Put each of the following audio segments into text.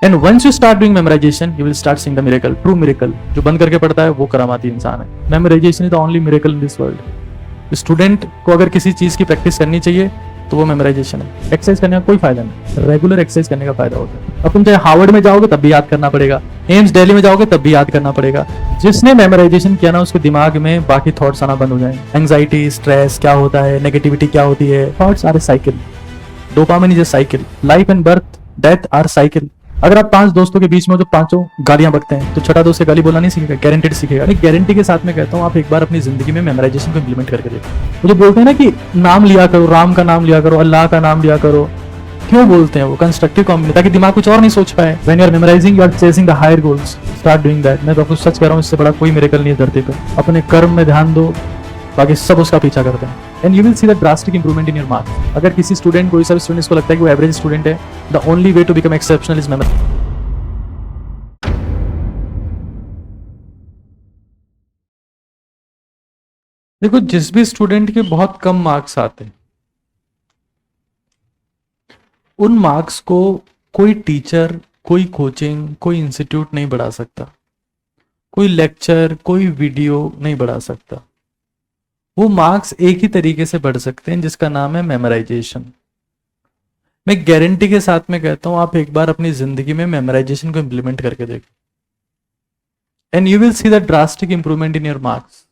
And once you start doing memorization you will start seeing the miracle, true miracle. जो बंद करके पढ़ता है वो करामाती इंसान है। Memorization is the only miracle in this world. Student को अगर किसी चीज की प्रैक्टिस करनी चाहिए तो वो मेमोराइजेशन है। एक्सरसाइज करने का कोई फायदा नहीं, रेगुलर एक्सरसाइज करने का फायदा होता है। अब तुम चाहे हार्वर्ड में जाओगे तब भी याद करना पड़ेगा, एम्स दिल्ली में जाओगे तब भी याद करना पड़ेगा। जिसने मेमोराइजेशन किया ना उसके दिमाग में बाकी थॉट्स आना बंद हो जाए। एंग्जाइटी, स्ट्रेस क्या होता है, नेगेटिविटी क्या होती है। Thoughts are a cycle, dopamine is a cycle, life and birth death are cycle. अगर आप 5 दोस्तों के बीच में जो पांचों गालियां बकते हैं तो छठा दोस्त से गाली बोलना नहीं सीखेगा, गारंटेड सीखेगा। मैं गारंटी के साथ में कहता हूँ आप एक बार अपनी जिंदगी में मेमोराइजेशन को इंप्लीमेंट करके देखो। वो जो बोलते हैं ना कि नाम लिया करो, राम का नाम लिया करो, अल्लाह का नाम लिया करो, क्यों बोलते हैं वो? कंस्ट्रक्टिव कॉम्बिनेशन, ताकि दिमाग कुछ और नहीं सोच पाए। When you are memorizing you are chasing the higher goals, start doing that. मैं तो आपको सच कह रहा हूँ, इससे बड़ा कोई मिरेकल नहीं है धरती पे। अपने कर्म में ध्यान दो, बाकी सब उसका पीछा करते हैं। And you will see the drastic improvement in your marks. अगर किसी स्टूडेंट, कोई सा स्टूडेंट को लगता है कि वो एवरेज स्टूडेंट है, the only way to become exceptional is memory. देखो, जिस भी स्टूडेंट के बहुत कम मार्क्स आते हैं उन मार्क्स को कोई टीचर, कोई कोचिंग, कोई इंस्टीट्यूट नहीं बढ़ा सकता, कोई लेक्चर, कोई वीडियो नहीं बढ़ा सकता। वो मार्क्स एक ही तरीके से बढ़ सकते हैं जिसका नाम है मेमोराइजेशन। मैं गारंटी के साथ में कहता हूं आप एक बार अपनी जिंदगी में मेमोराइजेशन को इंप्लीमेंट करके देखो and you will see the drastic improvement in your marks.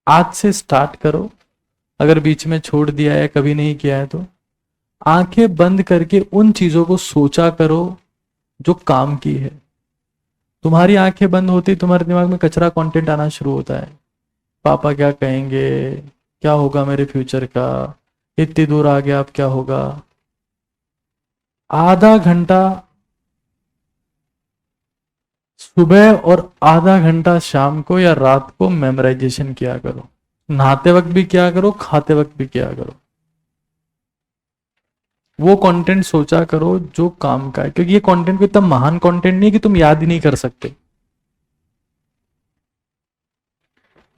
आज से स्टार्ट करो। अगर बीच में छोड़ दिया है, कभी नहीं किया है, तो आंखें बंद करके उन चीजों को सोचा करो जो काम की है। तुम्हारी आंखें बंद होती तुम्हारे दिमाग में कचरा कंटेंट आना शुरू होता है। पापा क्या कहेंगे, क्या होगा मेरे फ्यूचर का, इतनी दूर आ गया अब क्या होगा। आधा घंटा सुबह और आधा घंटा शाम को या रात को मेमोराइजेशन किया करो। नहाते वक्त भी किया करो, खाते वक्त भी किया करो। वो कंटेंट सोचा करो जो काम का है, क्योंकि ये कंटेंट कोई इतना महान कंटेंट नहीं है कि तुम याद ही नहीं कर सकते।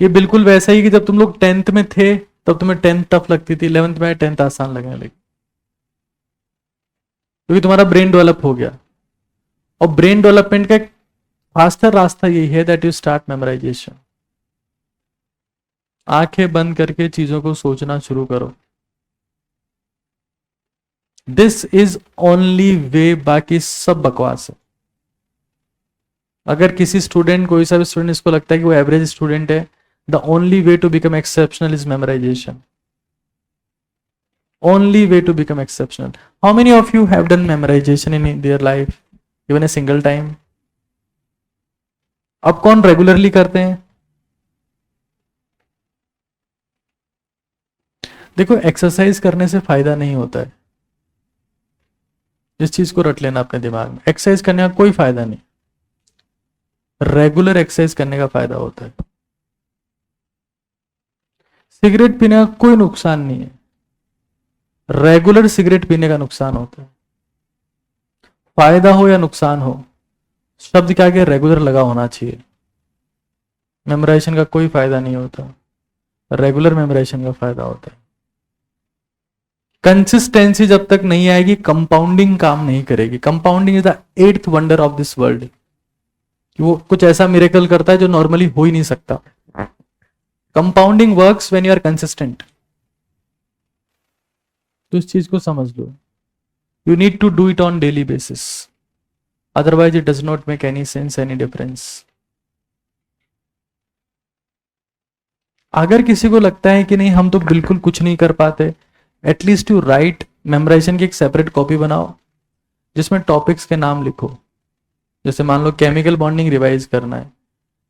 ये बिल्कुल वैसा ही कि जब तुम लोग 10th में थे तब तुम्हें 10th टफ लगती थी, 11th में 10th आसान लगने लगी, क्योंकि तुम्हारा ब्रेन डेवलप हो गया। और ब्रेन डेवलपमेंट का एक फास्टर रास्ता यही है दैट यू स्टार्ट मेमोराइजेशन। आंखें बंद करके चीजों को सोचना शुरू करो। दिस इज ओनली वे, बाकी सब बकवास है। अगर किसी स्टूडेंट, कोई सा भी स्टूडेंट इसको लगता है कि वो एवरेज स्टूडेंट है, the only way to become exceptional is memorization. Only way to become exceptional. How many of you have done memorization in their life, even a single time? अब कौन रेगुलरली करते हैं? देखो, एक्सरसाइज करने से फायदा नहीं होता है। इस चीज को रट लेना अपने दिमाग में। एक्सरसाइज करने का कोई फायदा नहीं, रेगुलर एक्सरसाइज करने का फायदा होता है। सिगरेट पीने का कोई नुकसान नहीं है, रेगुलर सिगरेट पीने का नुकसान होता है। फायदा हो या नुकसान हो, शब्द क्या के रेगुलर लगा होना चाहिए। मेमोराइजेशन का कोई फायदा नहीं होता, रेगुलर मेमोराइजेशन का फायदा होता है। कंसिस्टेंसी जब तक नहीं आएगी कंपाउंडिंग काम नहीं करेगी। Compounding is the 8th wonder of this world. वो कुछ ऐसा मिरेकल करता है जो नॉर्मली हो ही नहीं सकता। Compounding works when you are consistent. तो इस चीज को समझ लो। You need to do it on daily basis, otherwise it does not make any sense, any difference. अगर किसी को लगता है कि नहीं हम तो बिल्कुल कुछ नहीं कर पाते, एटलीस्ट यू राइट। मेमोराइजेशन की एक सेपरेट कॉपी बनाओ जिसमें टॉपिक्स के नाम लिखो। जैसे मान लो केमिकल बॉन्डिंग रिवाइज करना है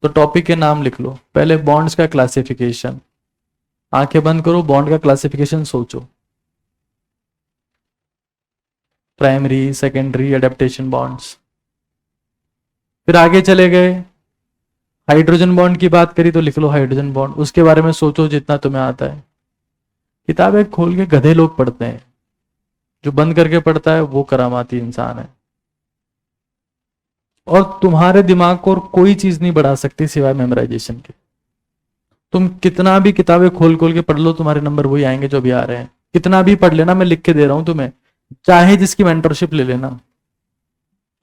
तो टॉपिक के नाम लिख लो। पहले बॉन्ड्स का क्लासिफिकेशन, आंखें बंद करो, बॉन्ड का क्लासिफिकेशन सोचो। Primary, secondary, adaptation bonds. फिर आगे चले गए, हाइड्रोजन बॉन्ड की बात करी तो लिख लो हाइड्रोजन बॉन्ड, उसके बारे में सोचो जितना तुम्हें आता है। किताबें खोल के गधे लोग पढ़ते हैं, जो बंद करके पढ़ता है वो करामाती इंसान है। और तुम्हारे दिमाग को और कोई चीज नहीं बढ़ा सकती सिवाय मेमोराइजेशन के। तुम कितना भी किताबें खोल खोल के पढ़ लो, तुम्हारे नंबर वही आएंगे जो भी आ रहे हैं। कितना भी पढ़ लेना, मैं लिख के दे रहा हूं तुम्हें, चाहे जिसकी मेंटरशिप ले लेना,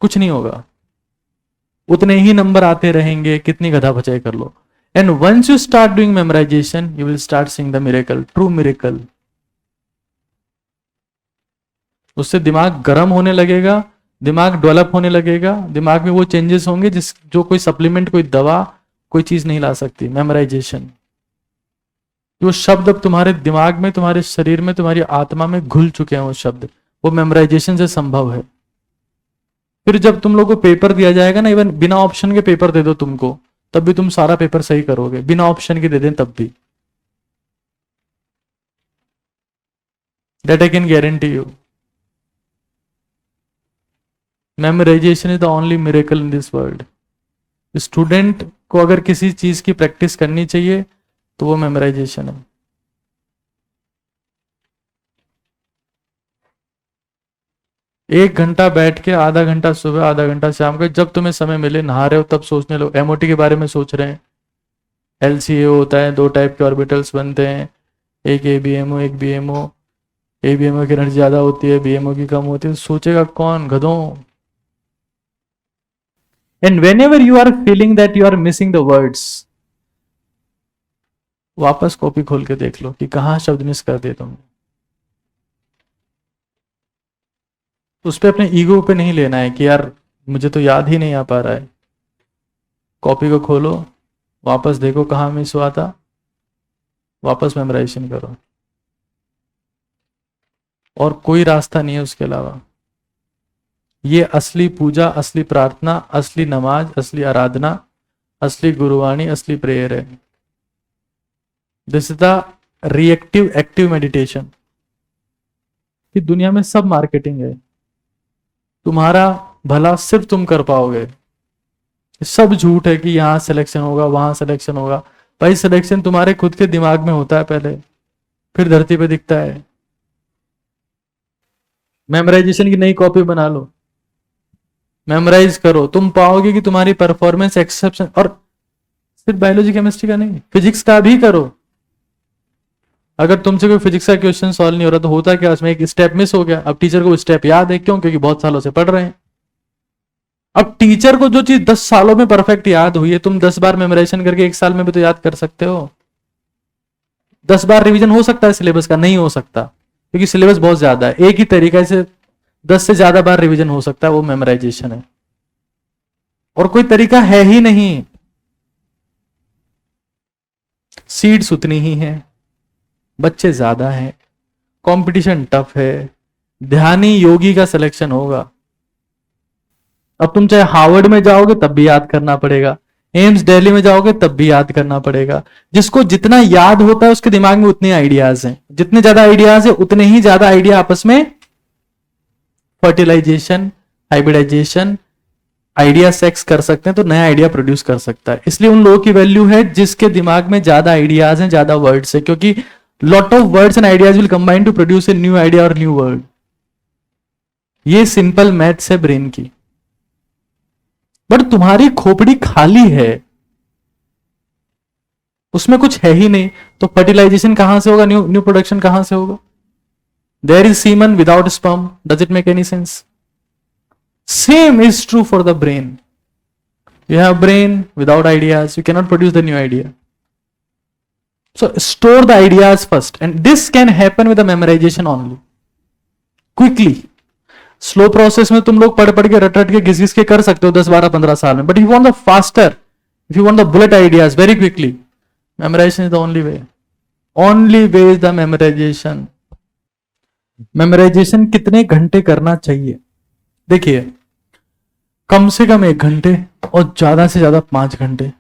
कुछ नहीं होगा, उतने ही नंबर आते रहेंगे, कितनी गधा बचाई कर लो। And once you start doing memorization you will start seeing the miracle, true miracle. उससे दिमाग गर्म होने लगेगा, दिमाग डेवलप होने लगेगा, दिमाग में वो चेंजेस होंगे जिस जो कोई सप्लीमेंट, कोई दवा, कोई चीज नहीं ला सकती। मेमोराइजेशन, वो शब्द अब तुम्हारे दिमाग में, तुम्हारे शरीर में, तुम्हारी आत्मा में घुल चुके हैं वो शब्द, वो मेमोराइजेशन से संभव है। फिर जब तुम लोग को पेपर दिया जाएगा ना, इवन बिना ऑप्शन के पेपर दे दो तुमको, तब भी तुम सारा पेपर सही करोगे, बिना ऑप्शन के दे दें तब भी। That I can guarantee you. Memorisation is the only miracle in this world. Student को अगर किसी चीज की प्रैक्टिस करनी चाहिए तो वो मेमोराइजेशन है। एक घंटा बैठ के, आधा घंटा सुबह, आधा घंटा शाम को, जब तुम्हें समय मिले, नहा रहे हो तब सोचने लो, एमओटी के बारे में सोच रहे हैं। एलसीए होता है, 2 टाइप के ऑर्बिटल्स बनते हैं, एक एबीएमओ, एक बीएमओ। एबीएमओ की एनर्जी ज्यादा होती है, बीएमओ की कम होती है, सोचेगा कौन, गधों। And whenever you are feeling that you are missing the words, वापस कॉपी खोल के देख लो कि कहां शब्द मिस कर दिए तुमने। उस पर अपने ईगो पे नहीं लेना है कि यार मुझे तो याद ही नहीं आ पा रहा है। कॉपी को खोलो, वापस देखो कहां मिस हुआ था, वापस मेमोराइजेशन करो, और कोई रास्ता नहीं है उसके अलावा। ये असली पूजा, असली प्रार्थना, असली नमाज, असली आराधना, असली गुरुवाणी, असली प्रेयर है। This is the reactive active meditation. कि दुनिया में सब मार्केटिंग है, तुम्हारा भला सिर्फ तुम कर पाओगे। सब झूठ है कि यहां सिलेक्शन होगा, वहां सिलेक्शन होगा। भाई सिलेक्शन तुम्हारे खुद के दिमाग में होता है पहले, फिर धरती पे दिखता है। मेमोराइजेशन की नई कॉपी बना लो, मेमोराइज करो, तुम पाओगे कि तुम्हारी परफॉर्मेंस एक्सेप्शन। और सिर्फ बायोलॉजी केमिस्ट्री का नहीं, फिजिक्स का भी करो। अगर तुमसे कोई फिजिक्स का क्वेश्चन सॉल्व नहीं हो रहा तो होता क्या, उसमें एक स्टेप मिस हो गया। अब टीचर को स्टेप याद है, क्यों? क्योंकि बहुत सालों से पढ़ रहे हैं। अब टीचर को जो चीज 10 सालों में परफेक्ट याद हुई है, तुम 10 बार मेमोराइजेशन करके 1 साल में भी तो याद कर सकते हो। 10 बार रिवीजन हो सकता है सिलेबस का? नहीं हो सकता, क्योंकि सिलेबस बहुत ज्यादा है। एक ही तरीके से 10 से ज्यादा बार रिवीजन हो सकता है, वो मेमोराइजेशन है। और कोई तरीका है ही नहीं। सीट्स उतनी ही है, बच्चे ज्यादा हैं, कंपटीशन टफ है, ध्यानी योगी का सिलेक्शन होगा। अब तुम चाहे हार्वर्ड में जाओगे तब भी याद करना पड़ेगा, एम्स दिल्ली में जाओगे तब भी याद करना पड़ेगा। जिसको जितना याद होता है उसके दिमाग में उतने आइडियाज हैं, जितने ज्यादा आइडियाज है उतने ही ज्यादा आइडिया आपस में फर्टिलाइजेशन, हाइब्रिडाइजेशन, आइडिया सेक्स कर सकते हैं, तो नया आइडिया प्रोड्यूस कर सकता है। इसलिए उन लोगों की वैल्यू है जिसके दिमाग में ज्यादा आइडियाज हैं, ज्यादा वर्ड्स है, क्योंकि lot of words and ideas will combine to produce a new idea और न्यू वर्ड। ये सिंपल मैथ्स है ब्रेन की। बट तुम्हारी खोपड़ी खाली है, उसमें कुछ है ही नहीं, तो फर्टिलाइजेशन कहां से होगा, न्यू प्रोडक्शन कहां से होगा? There is semen without sperm, does it make any sense? Same is true for the brain. You have brain without ideas, you cannot produce the new idea. So store the ideas first, and this can happen with the memorization only. Quickly. Slow process में तुम लोग पढ़ पढ़ के रट रट के घिस घिस के कर सकते हो 10, 12, 15 साल में. But if you want the faster, if you want the bullet ideas very quickly, memorization is the only way. Only way is the memorization. Memorization कितने घंटे करना चाहिए? देखिए, कम से कम 1 घंटे और ज्यादा से ज्यादा 5 घंटे,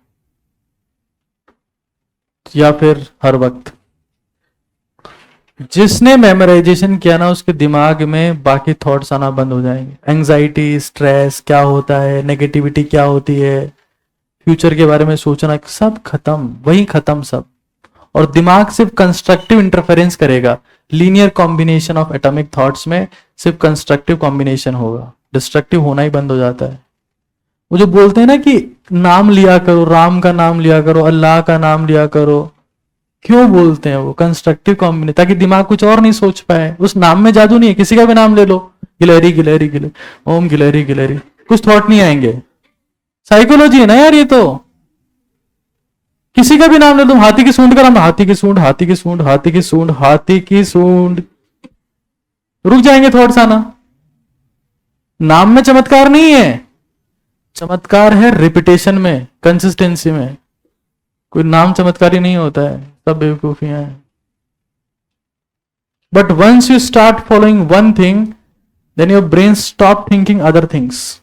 या फिर हर वक्त। जिसने मेमोराइजेशन किया ना, उसके दिमाग में बाकी थॉट्स आना बंद हो जाएंगे। एंजाइटी, स्ट्रेस क्या होता है, नेगेटिविटी क्या होती है, फ्यूचर के बारे में सोचना, सब खत्म, वही खत्म सब। और दिमाग सिर्फ कंस्ट्रक्टिव इंटरफेरेंस करेगा। Linear combination of atomic thoughts में सिर्फ कंस्ट्रक्टिव कॉम्बिनेशन होगा, डिस्ट्रक्टिव होना ही बंद हो जाता है। वो जो बोलते हैं ना कि नाम लिया करो, राम का नाम लिया करो, अल्लाह का नाम लिया करो, क्यों बोलते हैं वो कंस्ट्रक्टिव कॉम्बिनेशन? ताकि दिमाग कुछ और नहीं सोच पाए। उस नाम में जादू नहीं है, किसी का भी नाम ले लो, गिलहरी गिलहरी गिलहरी, ओम गिलहरी गिलहरी, कुछ थॉट नहीं आएंगे। साइकोलॉजी है ना यार ये तो। किसी का भी नाम ले लो, हाथी की सूंड का नाम, हाथी की सूंड, हाथी की सूंड, हाथी की सूंड, हाथी की सूंड, रुक जाएंगे थॉट्स आना। नाम में चमत्कार नहीं है, चमत्कार है रिपीटेशन में, कंसिस्टेंसी में। कोई नाम चमत्कारी नहीं होता है, सब बेवकूफियां हैं। But once you start following one thing, then your brain stop thinking other things.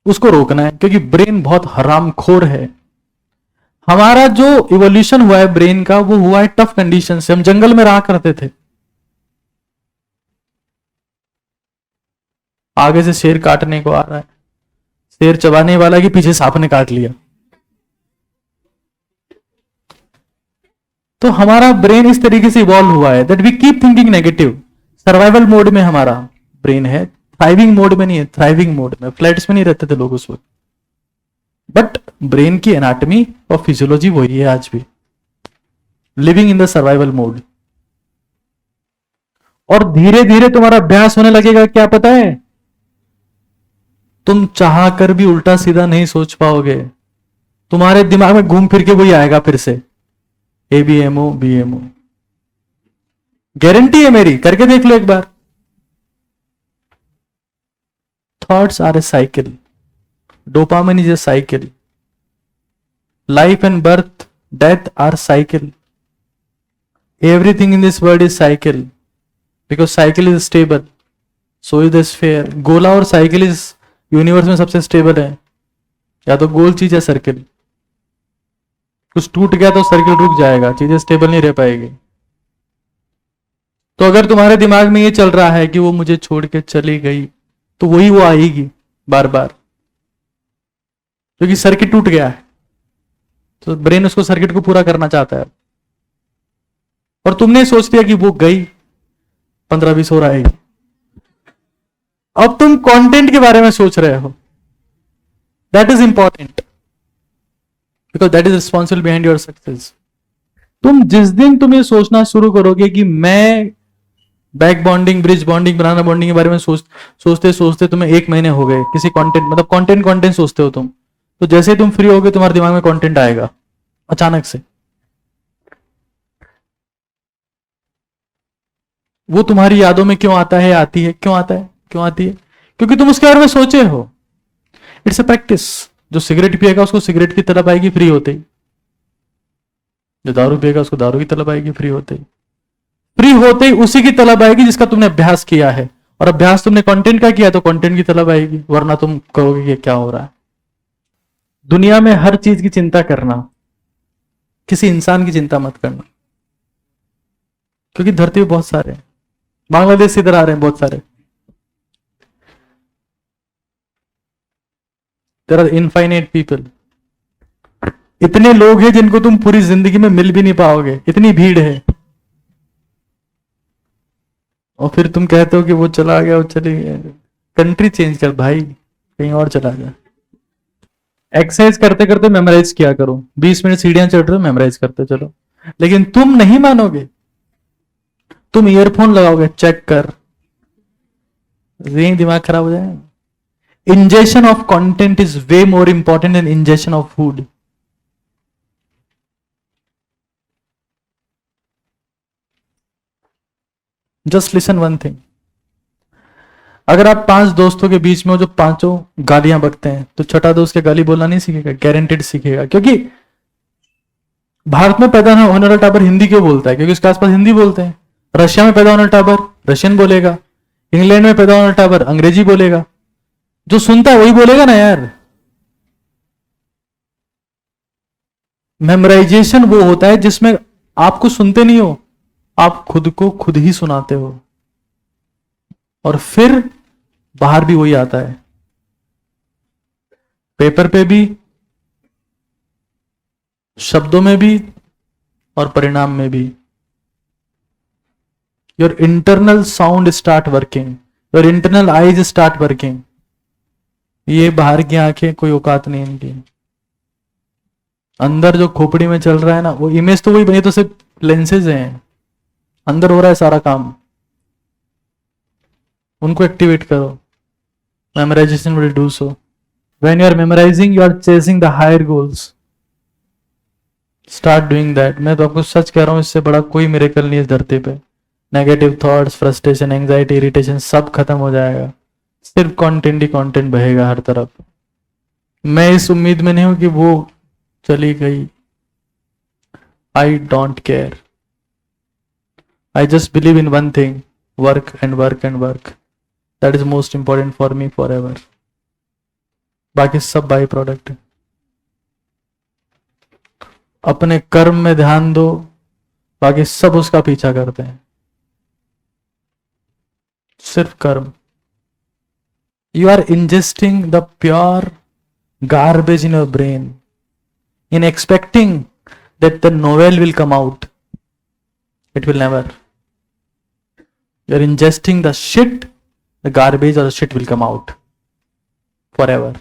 उसको रोकना है, क्योंकि ब्रेन बहुत हरामखोर है। हमारा जो इवोल्यूशन हुआ है ब्रेन का, वो हुआ है टफ कंडीशन से। हम जंगल में रहा करते थे, आगे से शेर काटने को आ रहा है, शेर चबाने वाला कि पीछे सांप ने काट लिया। तो हमारा ब्रेन इस तरीके से इवॉल्व हुआ है that we keep thinking negative. Survival mode में हमारा ब्रेन है, थ्राइविंग मोड में नहीं है। थ्राइविंग मोड में, फ्लैट्स में नहीं रहते थे लोग उस वक्त। बट ब्रेन की एनाटॉमी और फिजियोलॉजी वही है आज भी, living in the survival mode. और धीरे धीरे तुम्हारा अभ्यास होने लगेगा, क्या पता है, तुम चाह कर भी उल्टा सीधा नहीं सोच पाओगे। तुम्हारे दिमाग में घूम फिर के वही आएगा फिर से, ABMO BMO। गारंटी है मेरी, करके देख लो एक बार। Thoughts are a cycle, dopamine is a cycle, life and birth death are cycle, everything in this world is cycle, because cycle is stable, so is the sphere. गोला और cycle is universe में सबसे stable है। या तो गोल चीज है circle, कुछ टूट गया तो सर्किल रुक जाएगा, चीजें स्टेबल नहीं रह पाएगी। तो अगर तुम्हारे दिमाग में ये चल रहा है कि वो मुझे छोड़ के चली गई, तो वही वो आएगी बार बार, क्योंकि सर्किट टूट गया है। तो ब्रेन उसको सर्किट को पूरा करना चाहता है। और तुमने सोच लिया कि वो गई, 15-20 और आएगी। अब तुम कंटेंट के बारे में सोच रहे हो, that is important, because that is responsible behind your success. तुम जिस दिन तुम ये सोचना शुरू करोगे कि मैं बैक बॉन्डिंग, ब्रिज बॉन्डिंग, बनाना बॉन्डिंग के बारे में सोचते सोचते तुम्हें 1 महीने हो गए, किसी कंटेंट मतलब कंटेंट सोचते हो तुम, तो जैसे ही तुम फ्री होगे तुम्हारे दिमाग में कंटेंट आएगा अचानक से। वो तुम्हारी यादों में क्यों आता है, आती है, क्यों आता है, क्यों आती है? क्योंकि तुम उसके बारे में सोचे हो। It's a practice. जो सिगरेट पिएगा उसको सिगरेट की तलब आएगी फ्री होते ही, जो दारू पिएगा उसको दारू की तलब आएगी फ्री होते ही। फ्री होते ही उसी की तलब आएगी जिसका तुमने अभ्यास किया है, और अभ्यास तुमने कंटेंट का किया तो कंटेंट की तलब आएगी, वरना तुम कहोगे कि क्या हो रहा है। दुनिया में हर चीज की चिंता करना, किसी इंसान की चिंता मत करना, क्योंकि धरती पे बहुत सारे हैं, बांग्लादेश से इधर आ रहे हैं बहुत सारे। There are infinite people. इतने लोग हैं जिनको तुम पूरी जिंदगी में मिल भी नहीं पाओगे, इतनी भीड़ है। और फिर तुम कहते हो कि वो चला गया, वो चले गया। कंट्री चेंज कर भाई, कहीं और चला जा। एक्सरसाइज करते करते मेमोराइज किया करो। 20 मिनट सीढ़ियां चढ़ रहे हो, मेमोराइज करते चलो। लेकिन तुम नहीं मानोगे, तुम ईयरफोन लगाओगे, चेक कर, यही दिमाग खराब हो जाएगा। Injection of content is way more important than injection of food. Just listen one thing. अगर आप 5 दोस्तों के बीच में हो जो पांचों गालियां बकते हैं, तो छठा दोस्त के गाली बोलना नहीं सीखेगा, गारंटेड सीखेगा। क्योंकि भारत में पैदा होने वाला टाबर हिंदी क्यों बोलता है? क्योंकि उसके आसपास हिंदी बोलते हैं। रशिया में पैदा होने वाला टाबर रशियन बोलेगा, इंग्लैंड में पैदा होने वाला टाबर अंग्रेजी बोलेगा। जो सुनता है वही बोलेगा ना यार। मेमोराइजेशन वो होता है जिसमें आपको सुनते नहीं हो, आप खुद को खुद ही सुनाते हो, और फिर बाहर भी वही आता है, पेपर पे भी, शब्दों में भी, और परिणाम में भी। Your internal sound start working, your internal eyes start working. ये बाहर की आंखें कोई औकात नहीं इनकी। अंदर जो खोपड़ी में चल रहा है ना, वो इमेज तो वही बनी, तो सिर्फ लेंसेज हैं, अंदर हो रहा है सारा काम, उनको एक्टिवेट करो. Memorization will do so. When you are memorizing you are chasing the higher goals. Start doing that. मैं तो आपको सच कह रहा हूं, इससे बड़ा कोई मिरेकल नहीं है इस धरती पे. Negative thoughts, frustration, anxiety, irritation सब खत्म हो जाएगा. सिर्फ कंटेंट ही कंटेंट बहेगा हर तरफ. मैं इस उम्मीद में नहीं हूं कि वो चली गई. I don't care. I just believe in one thing, work and work and work. That is most important for me for ever. बाकी सब बाई प्रोडक्ट है. अपने कर्म में ध्यान दो, बाकी सब उसका पीछा करते हैं. सिर्फ कर्म. You are ingesting the pure garbage in your brain in expecting that the novel will come out. It will never. You are ingesting the shit, the garbage or the shit will come out forever.